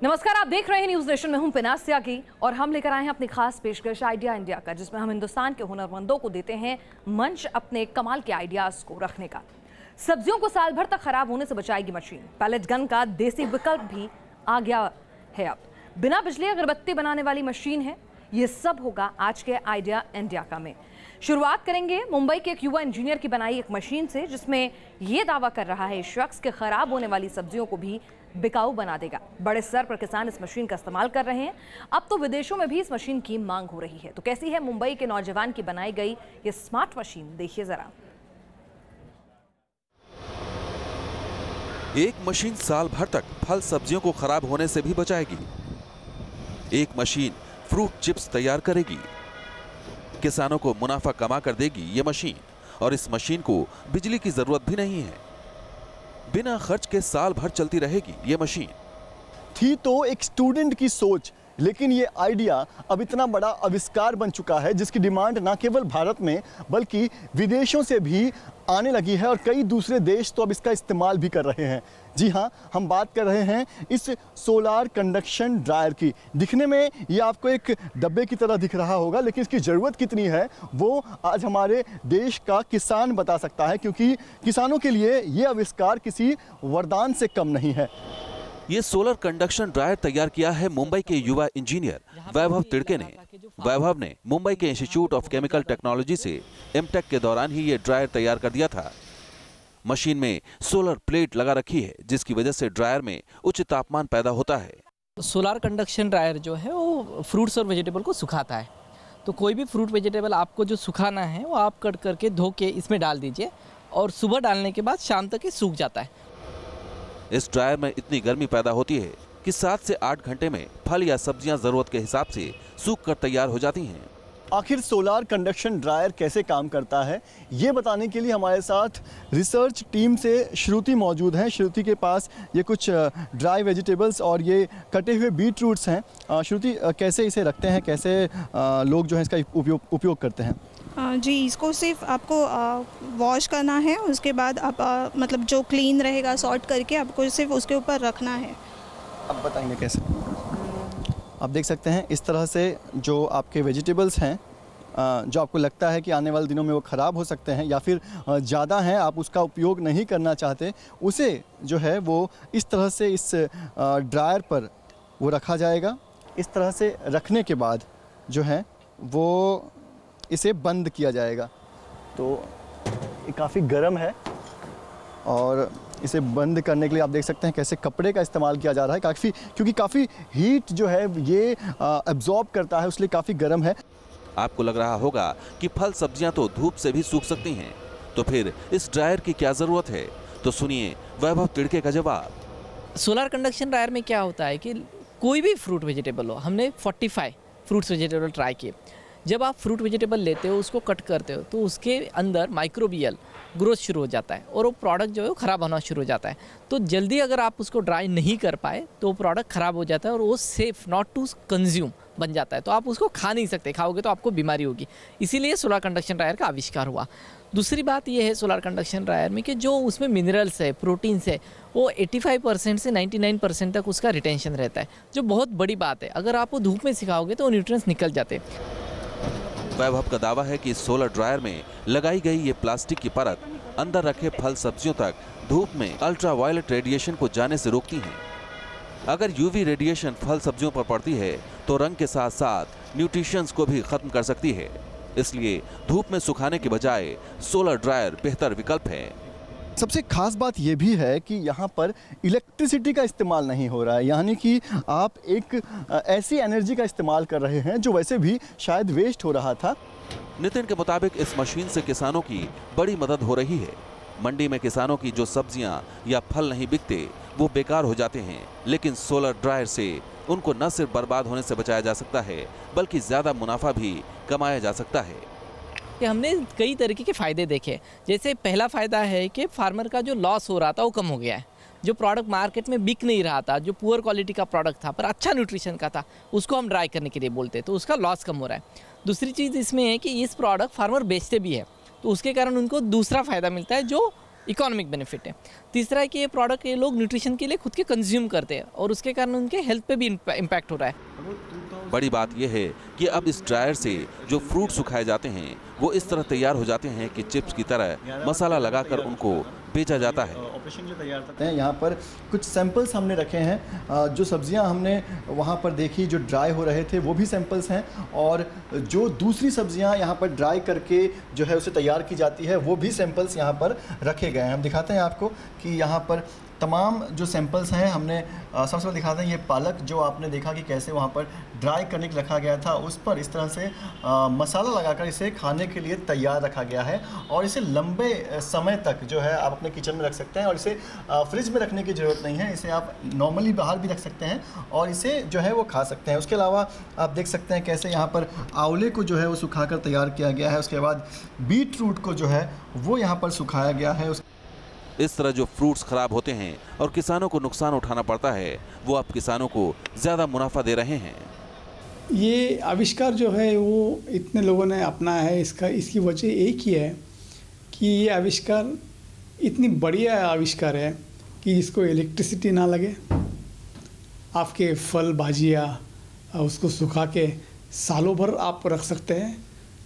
नमस्कार, आप देख रहे हैं न्यूज नेशन में हूं पिनाक त्यागी और हम लेकर आए हैं अपनी खास पेशकश आइडिया इंडिया का, जिसमें हम हिंदुस्तान के हुनरमंदों को देते हैं मंच अपने कमाल के आइडियाज को रखने का। सब्जियों को साल भर तक खराब होने से बचाएगी मशीन। पैलेट गन का देसी विकल्प भी आ गया है। अब बिना बिजली अगरबत्ती बनाने वाली मशीन है। ये सब होगा आज के आइडिया इंडिया का में। शुरुआत करेंगे मुंबई के एक युवा इंजीनियर की बनाई एक मशीन से, जिसमें यह दावा कर रहा है शख्स के खराब होने वाली सब्जियों को भी बिकाऊ बना देगा। बड़े स्तर पर किसान इस मशीन का इस्तेमाल कर रहे हैं। अब तो विदेशों में भी इस मशीन की मांग हो रही है। तो कैसी है मुंबई के नौजवान की बनाई गई ये स्मार्ट मशीन, देखिए जरा। एक मशीन साल भर तक फल सब्जियों को खराब होने से भी बचाएगी। एक मशीन फ्रूट चिप्स तैयार करेगी। किसानों को मुनाफा कमा कर देगी ये मशीन, और इस मशीन को बिजली की जरूरत भी नहीं है। बिना खर्च के साल भर चलती रहेगी ये मशीन। थी तो एक स्टूडेंट की सोच, लेकिन ये आइडिया अब इतना बड़ा आविष्कार बन चुका है जिसकी डिमांड ना केवल भारत में बल्कि विदेशों से भी आने लगी है, और कई दूसरे देश तो अब इसका इस्तेमाल भी कर रहे हैं। जी हाँ, हम बात कर रहे हैं इस सोलार कंडक्शन ड्रायर की। दिखने में ये आपको एक डब्बे की तरह दिख रहा होगा, लेकिन इसकी ज़रूरत कितनी है वो आज हमारे देश का किसान बता सकता है, क्योंकि किसानों के लिए ये आविष्कार किसी वरदान से कम नहीं है। ये सोलर कंडक्शन ड्रायर तैयार किया है मुंबई के युवा इंजीनियर वैभव तिड़के ने। वैभव ने मुंबई के इंस्टीट्यूट ऑफ केमिकल टेक्नोलॉजी से एमटेक के दौरान ही ये ड्रायर तैयार कर दिया था। मशीन में सोलर प्लेट लगा रखी है, जिसकी वजह से ड्रायर में उच्च तापमान पैदा होता है। सोलार कंडक्शन ड्रायर जो है वो फ्रूट्स और वेजिटेबल को सुखाता है। तो कोई भी फ्रूट वेजिटेबल आपको जो सुखाना है वो आप कट करके धो के इसमें डाल दीजिए, और सुबह डालने के बाद शाम तक ये सूख जाता है। इस ड्रायर में इतनी गर्मी पैदा होती है कि 7 से 8 घंटे में फल या सब्जियां जरूरत के हिसाब से सूख कर तैयार हो जाती हैं। आखिर सोलार कंडक्शन ड्रायर कैसे काम करता है, ये बताने के लिए हमारे साथ रिसर्च टीम से श्रुति मौजूद हैं। श्रुति के पास ये कुछ ड्राई वेजिटेबल्स और ये कटे हुए बीट रूट्स हैं। श्रुति, कैसे इसे रखते हैं, कैसे लोग जो है इसका उपयोग करते हैं? जी, इसको सिर्फ आपको वॉश करना है, उसके बाद आप मतलब जो क्लीन रहेगा सॉर्ट करके आपको सिर्फ उसके ऊपर रखना है। अब बताएंगे कैसे। आप देख सकते हैं इस तरह से जो आपके वेजिटेबल्स हैं, जो आपको लगता है कि आने वाले दिनों में वो ख़राब हो सकते हैं या फिर ज़्यादा हैं, आप उसका उपयोग नहीं करना चाहते, उसे जो है वो इस तरह से इस ड्रायर पर वो रखा जाएगा। इस तरह से रखने के बाद जो है वो इसे बंद किया जाएगा। तो ये काफ़ी गर्म है और इसे बंद करने के लिए आप देख सकते हैं कैसे कपड़े का इस्तेमाल किया जा रहा है, क्योंकि काफ़ी हीट जो है ये एब्जॉर्ब करता है, इसलिए काफ़ी गर्म है। आपको लग रहा होगा कि फल सब्जियां तो धूप से भी सूख सकती हैं, तो फिर इस ड्रायर की क्या ज़रूरत है? तो सुनिए वैभव तिड़के का जवाब। सोलार कंडक्शन ड्रायर में क्या होता है कि कोई भी फ्रूट वेजिटेबल हो, हमने 45 फ्रूट्स वेजिटेबल ट्राई किए। जब आप फ्रूट वेजिटेबल लेते हो, उसको कट करते हो, तो उसके अंदर माइक्रोबियल ग्रोथ शुरू हो जाता है और वो प्रोडक्ट जो है वो ख़राब होना शुरू हो जाता है। तो जल्दी अगर आप उसको ड्राई नहीं कर पाए तो प्रोडक्ट ख़राब हो जाता है और वो सेफ़ नॉट टू कंज्यूम बन जाता है। तो आप उसको खा नहीं सकते, खाओगे तो आपको बीमारी होगी। इसीलिए सोलार कंडक्शन ड्रायर का आविष्कार हुआ। दूसरी बात यह है सोलार कंडक्शन ड्रायर में कि जो उसमें मिनरल्स है, प्रोटीन्स है, वो 85% से 99% तक उसका रिटेंशन रहता है, जो बहुत बड़ी बात है। अगर आप वो धूप में सिखाओगे तो न्यूट्रिएंट्स निकल जाते हैं। वैभव का दावा है कि सोलर ड्रायर में लगाई गई ये प्लास्टिक की परत अंदर रखे फल सब्जियों तक धूप में अल्ट्रावायलेट रेडिएशन को जाने से रोकती हैं। अगर यूवी रेडिएशन फल सब्जियों पर पड़ती है तो रंग के साथ साथ न्यूट्रिशंस को भी खत्म कर सकती है। इसलिए धूप में सुखाने के बजाय सोलर ड्रायर बेहतर विकल्प है। सबसे खास बात यह भी है कि यहाँ पर इलेक्ट्रिसिटी का इस्तेमाल नहीं हो रहा है, यानी कि आप एक ऐसी एनर्जी का इस्तेमाल कर रहे हैं जो वैसे भी शायद वेस्ट हो रहा था। नितिन के मुताबिक इस मशीन से किसानों की बड़ी मदद हो रही है। मंडी में किसानों की जो सब्जियां या फल नहीं बिकते वो बेकार हो जाते हैं, लेकिन सोलर ड्रायर से उनको न सिर्फ बर्बाद होने से बचाया जा सकता है बल्कि ज़्यादा मुनाफा भी कमाया जा सकता है। कि हमने कई तरीके के फ़ायदे देखे। जैसे पहला फ़ायदा है कि फार्मर का जो लॉस हो रहा था वो कम हो गया है। जो प्रोडक्ट मार्केट में बिक नहीं रहा था, जो पुअर क्वालिटी का प्रोडक्ट था पर अच्छा न्यूट्रिशन का था, उसको हम ड्राई करने के लिए बोलते, तो उसका लॉस कम हो रहा है। दूसरी चीज़ इसमें है कि इस प्रोडक्ट फार्मर बेचते भी है, तो उसके कारण उनको दूसरा फ़ायदा मिलता है जो इकोनॉमिक बेनिफिट है। तीसरा है कि ये प्रोडक्ट ये लोग न्यूट्रिशन के लिए खुद के कंज्यूम करते हैं और उसके कारण उनके हेल्थ पे भी इम्पैक्ट हो रहा है। बड़ी बात यह है कि अब इस ड्रायर से जो फ्रूट सुखाए जाते हैं वो इस तरह तैयार हो जाते हैं कि चिप्स की तरह मसाला लगाकर उनको बेचा जाता है। ऑपरेशन के लिए तैयार करते हैं। यहाँ पर कुछ सैंपल्स हमने रखे हैं। जो सब्जियाँ हमने वहाँ पर देखी जो ड्राई हो रहे थे वो भी सैंपल्स हैं, और जो दूसरी सब्जियाँ यहाँ पर ड्राई करके जो है उसे तैयार की जाती है वो भी सैंपल्स यहाँ पर रखे गए हैं। हम दिखाते हैं आपको कि यहाँ पर तमाम जो सैंपल्स हैं हमने सबसे पहले दिखाते हैं। ये पालक जो आपने देखा कि कैसे वहाँ पर ड्राई करने के रखा गया था, उस पर इस तरह से मसाला लगाकर इसे खाने के लिए तैयार रखा गया है, और इसे लंबे समय तक जो है आप अपने किचन में रख सकते हैं, और इसे फ्रिज में रखने की ज़रूरत नहीं है। इसे आप नॉर्मली बाहर भी रख सकते हैं और इसे जो है वो खा सकते हैं। उसके अलावा आप देख सकते हैं कैसे यहाँ पर आंवले को जो है वो सुखाकर तैयार किया गया है। उसके बाद बीट रूट को जो है वो यहाँ पर सुखाया गया है। इस तरह जो फ्रूट्स खराब होते हैं और किसानों को नुकसान उठाना पड़ता है, वो अब किसानों को ज़्यादा मुनाफा दे रहे हैं। ये आविष्कार जो है वो इतने लोगों ने अपनाया है, इसकी वजह एक ही है कि ये आविष्कार इतनी बढ़िया आविष्कार है कि इसको इलेक्ट्रिसिटी ना लगे। आपके फल भाजियाँ उसको सुखा के सालों भर आप रख सकते हैं।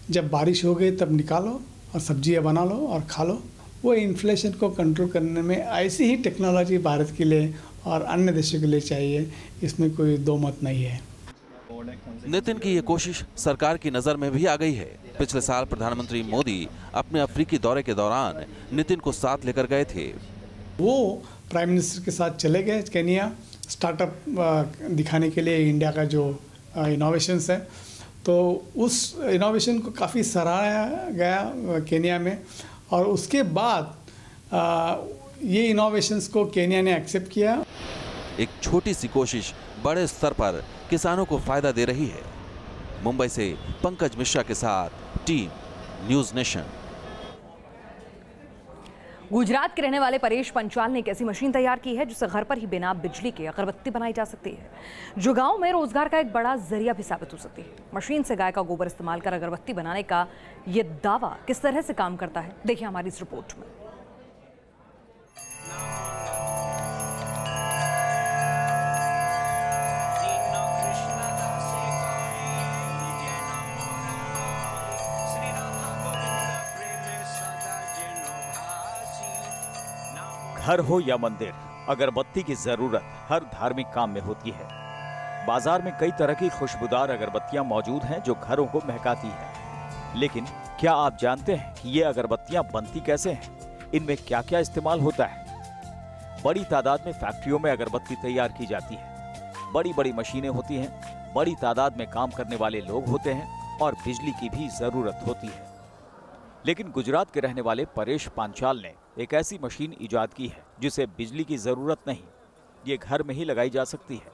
जब बारिश हो गई तब निकालो और सब्जियाँ बना लो और खा लो। वो इन्फ्लेशन को कंट्रोल करने में ऐसी ही टेक्नोलॉजी भारत के लिए और अन्य देशों के लिए चाहिए, इसमें कोई दो मत नहीं है। नितिन की ये कोशिश सरकार की नज़र में भी आ गई है। पिछले साल प्रधानमंत्री मोदी अपने अफ्रीकी दौरे के दौरान नितिन को साथ लेकर गए थे। वो प्राइम मिनिस्टर के साथ चले गए केनिया, स्टार्टअप दिखाने के लिए इंडिया का जो इनोवेशंस है, तो उस इनोवेशन को काफ़ी सराहा गया केनिया में, और उसके बाद ये इनोवेशंस को केनिया ने एक्सेप्ट किया। एक छोटी सी कोशिश बड़े स्तर पर किसानों को फायदा दे रही है। मुंबई से पंकज मिश्रा के साथ टीम न्यूज़ नेशन। गुजरात के रहने वाले परेश पंचाल ने एक ऐसी मशीन तैयार की है जिससे घर पर ही बिना बिजली के अगरबत्ती बनाई जा सकती है, जो गांव में रोजगार का एक बड़ा जरिया भी साबित हो सकती है। मशीन से गाय का गोबर इस्तेमाल कर अगरबत्ती बनाने का ये दावा किस तरह से काम करता है, देखिए हमारी इस रिपोर्ट में। घर हो या मंदिर, अगरबत्ती की जरूरत हर धार्मिक काम में होती है। बाजार में कई तरह की खुशबूदार अगरबत्तियां मौजूद हैं जो घरों को महकाती हैं। लेकिन क्या आप जानते हैं कि ये अगरबत्तियां बनती कैसे हैं? इनमें क्या क्या इस्तेमाल होता है? बड़ी तादाद में फैक्ट्रियों में अगरबत्ती तैयार की जाती है। बड़ी बड़ी मशीनें होती हैं, बड़ी तादाद में काम करने वाले लोग होते हैं और बिजली की भी जरूरत होती है। लेकिन गुजरात के रहने वाले परेश पांचाल ने एक ऐसी मशीन इजाद की है जिसे बिजली की जरूरत नहीं, ये घर में ही लगाई जा सकती है।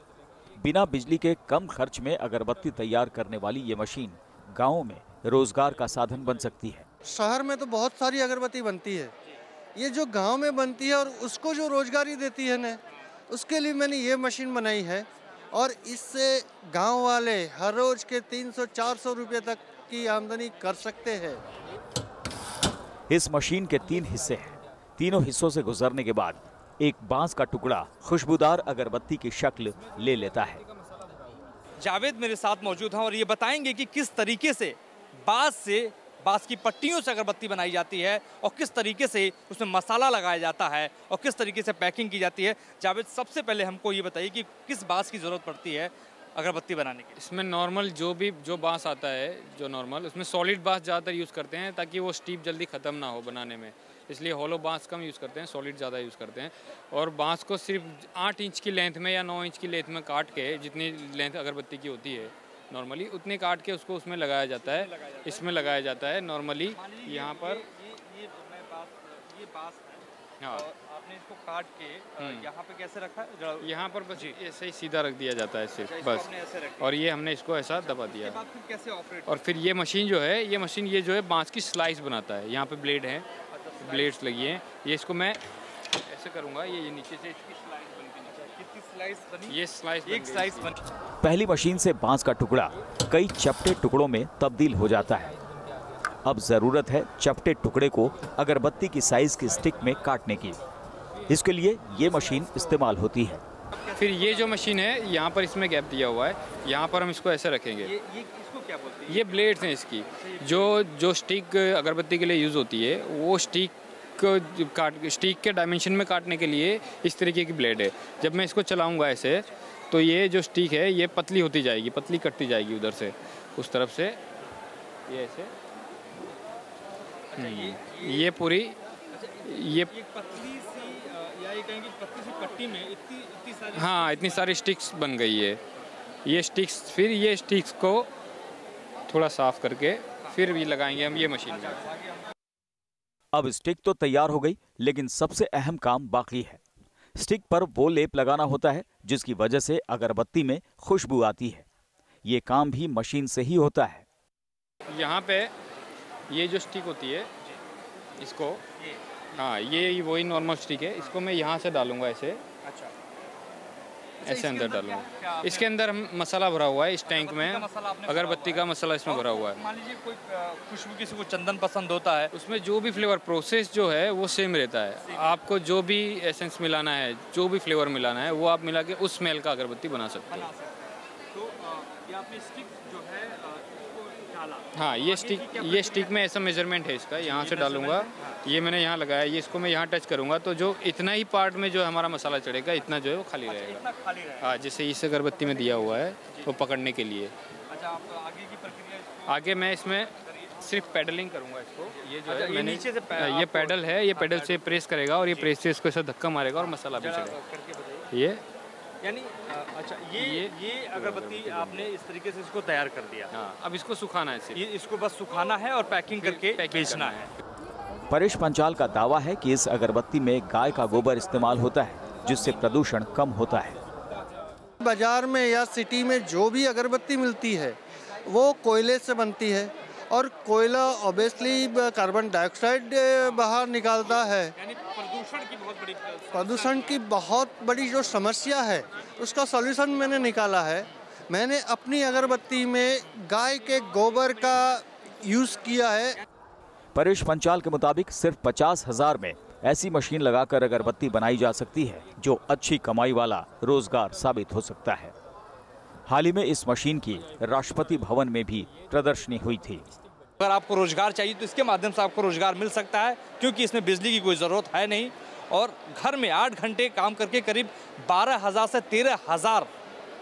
बिना बिजली के कम खर्च में अगरबत्ती तैयार करने वाली ये मशीन गाँव में रोजगार का साधन बन सकती है। शहर में तो बहुत सारी अगरबत्ती बनती है, ये जो गांव में बनती है और उसको जो रोजगारी देती है ना, उसके लिए मैंने ये मशीन बनाई है, और इससे गांव वाले हर रोज के 300-400 रुपये तक की आमदनी कर सकते हैं। इस मशीन के 3 हिस्से हैं। तीनों हिस्सों से गुजरने के बाद एक बांस का टुकड़ा खुशबूदार अगरबत्ती की शक्ल ले लेता है। जावेद मेरे साथ मौजूद हैं और ये बताएंगे कि किस तरीके से बांस की पट्टियों से अगरबत्ती बनाई जाती है और किस तरीके से उसमें मसाला लगाया जाता है और किस तरीके से पैकिंग की जाती है। जावेद, सबसे पहले हमको ये बताइए कि किस बांस की ज़रूरत पड़ती है अगरबत्ती बनाने के? इसमें नॉर्मल जो बांस आता है, जो नॉर्मल, उसमें सॉलिड बांस ज़्यादातर यूज़ करते हैं ताकि वो स्टीप जल्दी ख़त्म ना हो बनाने में, इसलिए हॉलो बांस कम यूज़ करते हैं, सॉलिड ज़्यादा यूज़ करते हैं। और बांस को सिर्फ 8 इंच की लेंथ में या 9 इंच की लेंथ में काट के, जितनी लेंथ अगरबत्ती की होती है नॉर्मली, उतने काट के उसको उसमें लगाया जाता है, इसमें लगाया जाता है नॉर्मली। यहाँ पर ये बांस है, हाँ, आपने इसको काट के यहाँ पे कैसे रखा है? यहाँ पर बस ऐसे ही सीधा रख दिया जाता है सिर्फ, बस। और ये हमने इसको ऐसा दबा दिया। कैसे ऑपरेट? और फिर ये मशीन जो है, ये जो है बांस की स्लाइस बनाता है। यहाँ पे ब्लेड हैं, ब्लेड्स लगी हैं। ये इसको मैं ऐसे करूँगा, ये नीचे से इसकी स्लाइस बनती है। कितनी स्लाइस बनी? ये स्लाइस, एक स्लाइस बनी। पहली मशीन से बांस का टुकड़ा कई चपटे टुकड़ों में तब्दील हो जाता है। अब जरूरत है चपटे टुकड़े को अगरबत्ती की साइज की स्टिक में काटने की। इसके लिए ये मशीन इस्तेमाल होती है। फिर ये जो मशीन है, यहाँ पर इसमें गैप दिया हुआ है, यहाँ पर हम इसको ऐसे रखेंगे। ये इसको क्या बोलते हैं? ये ब्लेड्स हैं इसकी, जो स्टिक अगरबत्ती के लिए यूज़ होती है, वो स्टिक के डायमेंशन में काटने के लिए इस तरीके की ब्लेड है। जब मैं इसको चलाऊँगा ऐसे, तो ये जो स्टिक है ये पतली होती जाएगी, पतली कटती जाएगी उधर से उस तरफ से, ये ऐसे। ये पूरी ये पतली सी या ये कहेंगे पतली सी पट्टी में इतनी सारी, हाँ, इतनी सारी स्टिक्स बन गई है। ये स्टिक्स, फिर ये स्टिक्स को थोड़ा साफ करके फिर भी लगाएंगे हम ये मशीन में। अब स्टिक तो तैयार हो गई, लेकिन सबसे अहम काम बाकी है। स्टिक पर वो लेप लगाना होता है जिसकी वजह से अगरबत्ती में खुशबू आती है। ये काम भी मशीन से ही होता है। यहाँ पे ये जो स्टिक होती है, इसको, हाँ, ये वही नॉर्मल स्टिक है, इसको मैं यहाँ से डालूंगा ऐसे। अच्छा, ऐसे अंदर डालूंगा। इसके अंदर मसाला भरा हुआ है, इस टैंक में अगरबत्ती का मसाला इसमें भरा हुआ है। मान लीजिए कोई खुशबू, किसी को चंदन पसंद होता है, उसमें जो भी फ्लेवर प्रोसेस जो है वो सेम रहता है। आपको जो भी एसेंस मिलाना है, जो भी फ्लेवर मिलाना है, वो आप मिला के उस स्मेल का अगरबत्ती बना सकते हो। तो ये आपने स्टिक जो है इसको डाला। हाँ, ये स्टिक में ऐसा मेजरमेंट है इसका, यहाँ से डालूंगा, ये मैंने यहाँ लगाया, ये इसको मैं यहाँ टच करूँगा तो जो इतना ही पार्ट में जो हमारा मसाला चढ़ेगा, इतना जो है वो खाली रहेगा। हाँ, जैसे इस अगरबत्ती में दिया हुआ है वो पकड़ने के लिए। अच्छा, आप आगे की प्रक्रिया? आगे मैं इसमें सिर्फ पेडलिंग करूँगा इसको। ये जो है मैंने नीचे से ये पेडल है, ये पेडल से प्रेस करेगा और ये प्रेस से इसको ऐसा धक्का मारेगा और मसाला भी चढ़ेगा। ये यानी अच्छा, ये अगरबत्ती आपने इस तरीके से इसको तैयार कर दिया। हाँ, अब इसको सुखाना है सिर्फ। ये इसको बस सुखाना है और पैकिंग करके बेचना है। परेश पंचाल का दावा है कि इस अगरबत्ती में गाय का गोबर इस्तेमाल होता है, जिससे प्रदूषण कम होता है। बाजार में या सिटी में जो भी अगरबत्ती मिलती है वो कोयले से बनती है, और कोयला ऑब्वियसली कार्बन डाइऑक्साइड बाहर निकालता है। यानी प्रदूषण की बहुत बड़ी जो समस्या है उसका सॉल्यूशन मैंने निकाला है। मैंने अपनी अगरबत्ती में गाय के गोबर का यूज़ किया है। परेश पंचाल के मुताबिक सिर्फ 50,000 में ऐसी मशीन लगाकर अगरबत्ती बनाई जा सकती है जो अच्छी कमाई वाला रोजगार साबित हो सकता है। हाल ही में इस मशीन की राष्ट्रपति भवन में भी प्रदर्शनी हुई थी। अगर आपको रोजगार चाहिए तो इसके माध्यम से आपको रोजगार मिल सकता है, क्योंकि इसमें बिजली की कोई ज़रूरत है नहीं, और घर में 8 घंटे काम करके करीब 12,000 से 13,000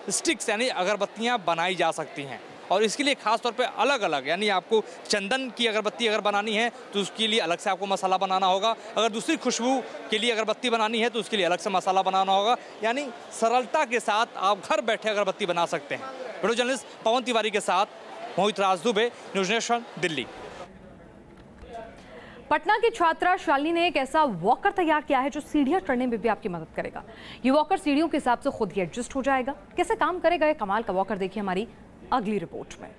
स्टिक्स यानी अगरबत्तियां बनाई जा सकती हैं। और इसके लिए खास तौर पे अलग अलग, यानी आपको चंदन की अगरबत्ती अगर बनानी है तो उसके लिए अलग से आपको मसाला बनाना होगा, अगर दूसरी खुशबू के लिए अगरबत्ती बनानी है तो उसके लिए अलग से मसाला बनाना होगा। यानी सरलता के साथ आप घर बैठे अगरबत्ती बना सकते हैं। वीडियो जर्नलिस्ट पवन तिवारी के साथ मोहित राज दुबे, न्यूज़ नेशन, दिल्ली। पटना की छात्रा शालिनी ने एक ऐसा वॉकर तैयार किया है जो सीढ़ियां चढ़ने में भी आपकी मदद करेगा। ये वॉकर सीढ़ियों के हिसाब से खुद ही एडजस्ट हो जाएगा। कैसे काम करेगा ये कमाल का वॉकर, देखिए हमारी अगली रिपोर्ट में।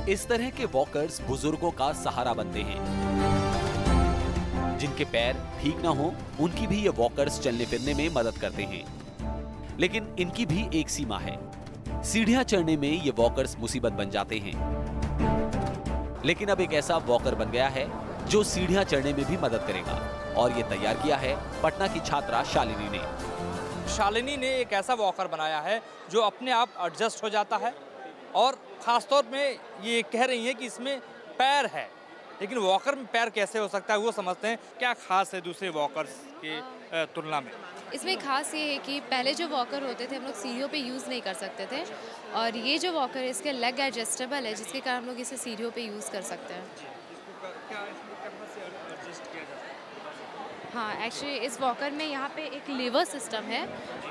इस तरह के वॉकर्स बुजुर्गों का सहारा बनते हैं। जिनके पैर ठीक ना हो उनकी भी ये वॉकर्स चलने फिरने में मदद करते हैं, लेकिन इनकी भी एक सीमा है। सीढ़ियां चढ़ने में ये वॉकर्स मुसीबत बन जाते हैं, लेकिन अब एक ऐसा वॉकर बन गया है जो सीढ़ियां चढ़ने में भी मदद करेगा, और ये तैयार किया है पटना की छात्रा शालिनी ने। शालिनी ने एक ऐसा वॉकर बनाया है जो अपने आप एडजस्ट हो जाता है, और ख़ासतौर में ये कह रही हैं कि इसमें पैर है, लेकिन वॉकर में पैर कैसे हो सकता है वो समझते हैं। क्या खास है दूसरे वॉकर्स के तुलना में? इसमें खास ये है कि पहले जो वॉकर होते थे हम लोग सीढ़ियों पे यूज़ नहीं कर सकते थे, और ये जो वॉकर है इसके लेग एडजस्टेबल है, जिसके कारण हम लोग इसे सीढ़ियों पे यूज़ कर सकते हैं। हाँ, एक्चुअली इस वॉकर में यहाँ पे एक लीवर सिस्टम है,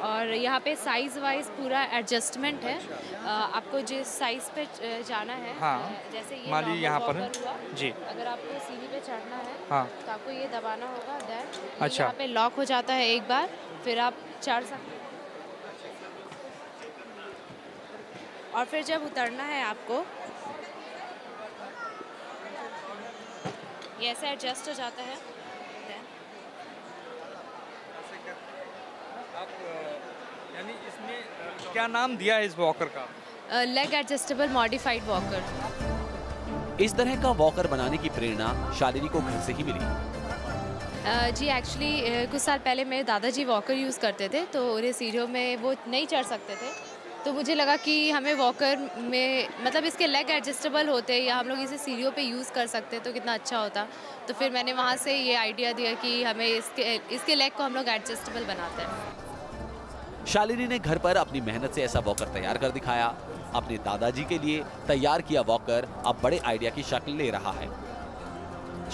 और यहाँ पे साइज़ वाइज पूरा एडजस्टमेंट है। आपको जिस साइज़ पे जाना है, हाँ, जैसे ये मान लीजिए यहाँ पर हुआ, जी, अगर आपको सीढ़ी पे चढ़ना है, हाँ, तो आपको ये दबाना होगा, देन अच्छा, यहाँ पे लॉक हो जाता है एक बार, फिर आप चढ़ सकते हैं। और फिर जब उतरना है आपको, ये ऐसे एडजस्ट हो जाता है। क्या नाम दिया है इस वॉकर का? Leg adjustable modified walker. इस तरह का वॉकर बनाने की प्रेरणा शालिनी को घर से ही मिली। जी एक्चुअली कुछ साल पहले मेरे दादाजी वॉकर यूज़ करते थे, तो उन्हें सीढ़ियों में वो नहीं चढ़ सकते थे, तो मुझे लगा कि हमें वॉकर में मतलब इसके लेग एडजस्टेबल होते या हम लोग इसे सीढ़ियों पे यूज़ कर सकते तो कितना अच्छा होता। तो फिर मैंने वहाँ से ये आइडिया दिया कि हमें इसके लेग को हम लोग एडजस्टेबल बनाते हैं। शालिनी ने घर पर अपनी मेहनत से ऐसा वॉकर तैयार कर दिखाया। अपने दादाजी के लिए तैयार किया वॉकर अब बड़े आइडिया की शक्ल ले रहा है।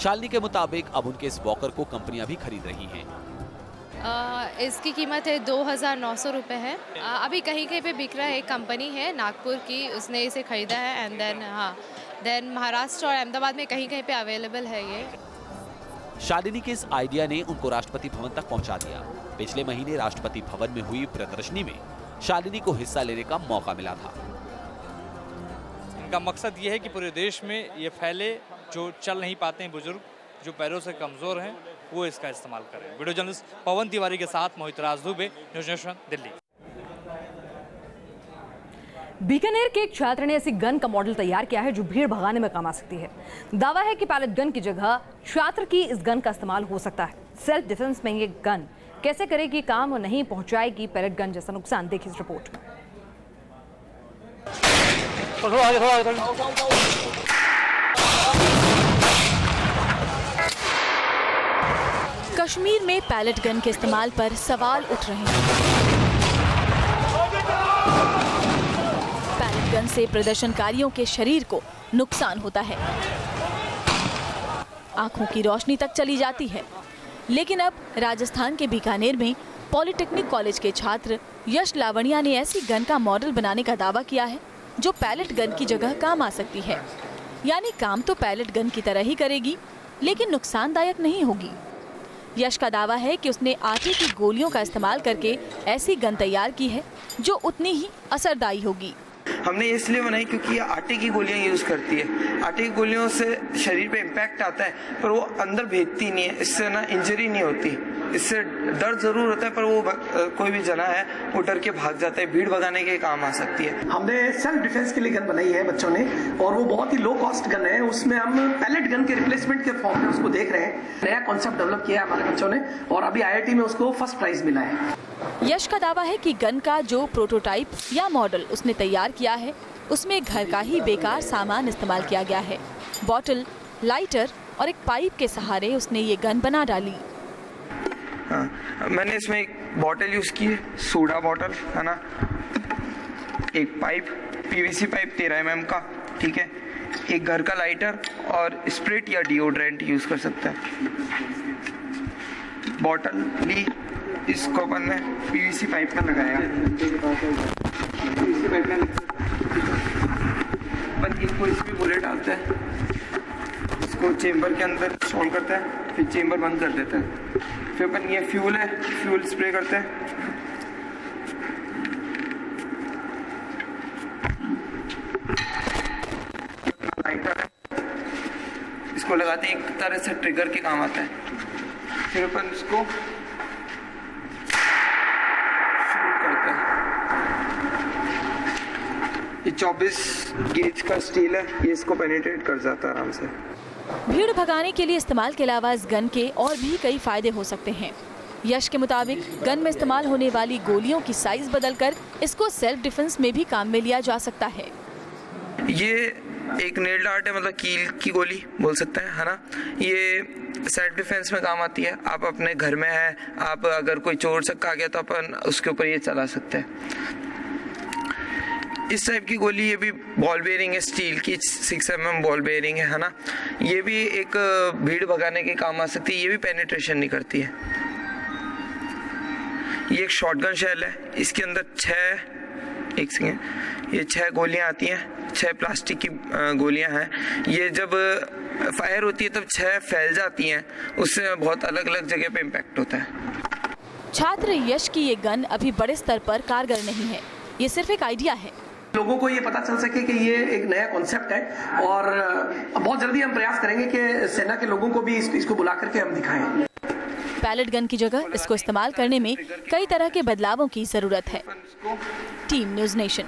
शालिनी के मुताबिक अब उनके इस वॉकर को कंपनियां भी खरीद रही हैं। इसकी कीमत है 2,900 रुपये है। अभी कहीं कहीं पे बिक रहा है। एक कंपनी है नागपुर की, उसने इसे खरीदा है एंड देन महाराष्ट्र और अहमदाबाद में कहीं कहीं पे अवेलेबल है ये। शालिनी के इस आइडिया ने उनको राष्ट्रपति भवन तक पहुंचा दिया। पिछले महीने राष्ट्रपति भवन में हुई प्रदर्शनी में शालिनी को हिस्सा लेने का मौका मिला था। इनका मकसद ये है कि पूरे देश में ये फैले, जो चल नहीं पाते हैं बुजुर्ग, जो पैरों से कमजोर हैं, वो इसका इस्तेमाल करें। वीडियो जर्नलिस्ट पवन तिवारी के साथ मोहित राज दुबे, न्यूज़ नेशन, दिल्ली। बीकानेर के एक छात्र ने ऐसी गन का मॉडल तैयार किया है जो भीड़ भगाने में काम आ सकती है। दावा है कि पैलेट गन की जगह छात्र की इस गन का इस्तेमाल हो सकता है। सेल्फ डिफेंस में ये गन कैसे करेगी काम और नहीं पहुंचाएगी पैलेट गन जैसा नुकसान, देखिए इस रिपोर्ट में। कश्मीर में पैलेट गन के इस्तेमाल पर सवाल उठ रहे हैं। पैलेट गन से प्रदर्शनकारियों के शरीर को नुकसान होता है, आंखों की रोशनी तक चली जाती है। लेकिन अब राजस्थान के बीकानेर में पॉलिटेक्निक कॉलेज के छात्र यश लावणिया ने ऐसी गन का मॉडल बनाने का दावा किया है जो पैलेट गन की जगह काम आ सकती है। यानी काम तो पैलेट गन की तरह ही करेगी, लेकिन नुकसानदायक नहीं होगी। यश का दावा है कि उसने आटे की गोलियों का इस्तेमाल करके ऐसी गन तैयार की है जो उतनी ही असरदायी होगी। हमने इसलिए बनाई क्योंकि ये आटे की गोलियां यूज़ करती है। आटे की गोलियों से शरीर पे इम्पैक्ट आता है पर वो अंदर भेजती नहीं है, इससे ना इंजरी नहीं होती। इससे दर्द जरूर होता है पर वो कोई भी जना है वो डर के भाग जाता है। भीड़ भगाने के काम आ सकती है। हमने सेल्फ डिफेंस के लिए गन बनाई है बच्चों ने, और वो बहुत ही लो कॉस्ट गन है। उसमें हम पैलेट गन के रिप्लेसमेंट के फॉर्म में उसको देख रहे हैं। नया कॉन्सेप्ट डेवलप किया है हमारे बच्चों ने और अभी IIT में उसको फर्स्ट प्राइज मिला है। यश का दावा है कि गन का जो प्रोटोटाइप या मॉडल उसने तैयार किया है उसमें घर का ही बेकार सामान इस्तेमाल किया गया है। बॉटल, लाइटर और एक पाइप के सहारे उसने ये गन बना डाली। हाँ, मैंने इसमें एक बॉटल यूज की है, सोडा बॉटल है ना, एक पाइप PVC पाइप 13 mm का, ठीक है, एक घर का लाइटर और स्प्रिट या डिओड्रेंट यूज कर सकता है। बॉटल ली, इसको अपन ने PVC पाइप में लगाया। PVC पाइप में अपन इनको इसमें बुलेट डालते हैं, इसको चेम्बर के अंदर सोल करते हैं, फिर चेम्बर बंद कर देते हैं। फिर अपन ये फ्यूल है, फ्यूल स्प्रे करते हैं। लाइटर है, इसको लगाते हैं, एक तरह से ट्रिगर के काम आता है। फिर अपन इसको ये 24 गेज का स्टील है, ये इसको पेनिट्रेट कर जाता है आराम से। भीड़ भगाने के लिए इस्तेमाल के अलावा इस गन के और भी कई फायदे हो सकते हैं। यश के मुताबिक गन में इस्तेमाल होने वाली गोलियों की साइज बदलकर इसको सेल्फ डिफेंस में भी काम में लिया जा सकता है। ये एक नेल डार्ट है, मतलब कील की गोली बोल सकते हैं, है ना। ये सेल्फ डिफेंस में काम आती है। आप अपने घर में है, आप अगर कोई चोर चक्का आ गया तो अपन उसके ऊपर ये चला सकते हैं। इस टाइप की गोली, ये भी बॉल बेयरिंग है, स्टील की 6 mm बॉल बेयरिंग है ना। ये भी एक भीड़ भगाने के काम आ सकती है। ये भी पेनिट्रेशन नहीं करती है। ये एक शॉटगन शेल है, इसके अंदर 6 गोलियां आती हैं, 6 प्लास्टिक की गोलियां हैं। ये जब फायर होती है तब 6 फैल जाती हैं, उससे बहुत अलग अलग जगह पे इम्पैक्ट होता है। छात्र यश की ये गन अभी बड़े स्तर पर कारगर नहीं है, ये सिर्फ एक आइडिया है। लोगों को ये पता चल सके कि ये एक नया कॉन्सेप्ट है और बहुत जल्दी हम प्रयास करेंगे कि सेना के लोगों को भी इसको बुला करके हम दिखाएं। पैलेट गन की जगह इसको इस्तेमाल करने में कई तरह के बदलावों की जरूरत है। Team news nation.